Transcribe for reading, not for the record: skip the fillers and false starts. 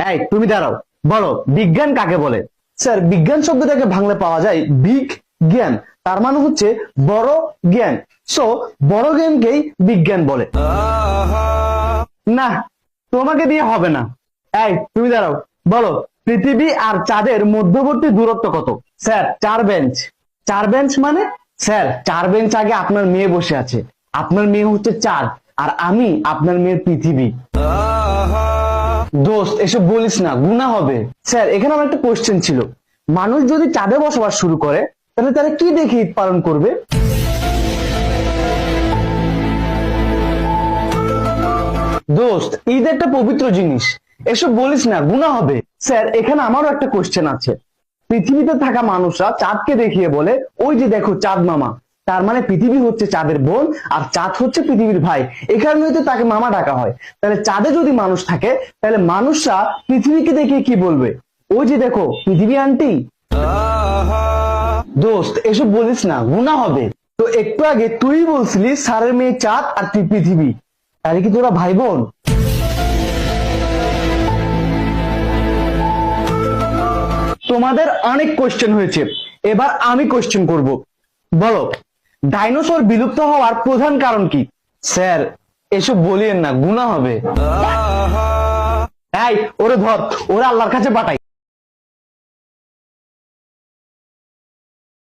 এই তুমি দাঁড়াও, বলো বিজ্ঞান কাকে বলে? স্যার, বিজ্ঞান শব্দটাকে ভাঙলে পাওয়া যায় বিগ জ্ঞান, তার মানে হচ্ছে বড় জ্ঞান। সো বড় জ্ঞানকেই বিজ্ঞান বলে। না, তোমাকে দিয়ে হবে না। এই তুমি দাঁড়াও, বলো পৃথিবী আর চাঁদের মধ্যবর্তী দূরত্ব কত? Sir, 4 bench. 4 বেঞ্চ মানে? স্যার, 4 বেঞ্চ আগে আপনার মেয়ে বসে আছে, আপনার মেয়ে হচ্ছে 4, আর আমি আপনার মেয়ের পৃথিবী। দোস্ত, এসব বলিস না, গুনাহ হবে। স্যার, এখানে আমার একটা কোশ্চেন ছিল, মানুষ যদি চাঁদে বসবাস শুরু করে তাহলে তারা কি দেখে ঈদ পালন করবে? দোস্ত, ঈদ একটা পবিত্র জিনিস, এসব বলিস না, গুনাহ হবে। স্যার, এখানে আমারও একটা কোশ্চেন আছে, পৃথিবীতে থাকা মানুষরা চাঁদকে দেখিয়ে বলে ওই যে দেখো চাঁদ মামা, তার মানে পৃথিবী হচ্ছে চাঁদের বোন আর চাঁদ হচ্ছে পৃথিবীর ভাই, এই কারণেই তো তাকে মামা ডাকা হয়। তাহলে চাঁদে যদি মানুষ থাকে তাহলে মানুষরা পৃথিবীকে দেখিয়ে কি বলবে? ওই যে দেখো পৃথিবী আন্টি। দোস্ত, এসব বলিস না, গুনাহ হবে। তো একটু আগে তুই বলছিলি স্যারের মেয়ে চাঁদ আর তুই পৃথিবী, তাহলে কি তোরা ভাই বোন? তোমাদের অনেক কোশ্চেন হয়েছে, এবার আমি কোশ্চেন করব। বলো, ডাইনোসর বিলুপ্ত হওয়ার প্রধান কারণ কি? স্যার, এসব বলিয়েন না, গুনাহ হবে। এই, ওরে ধর, ওরে আল্লাহর কাছে পাঠাই।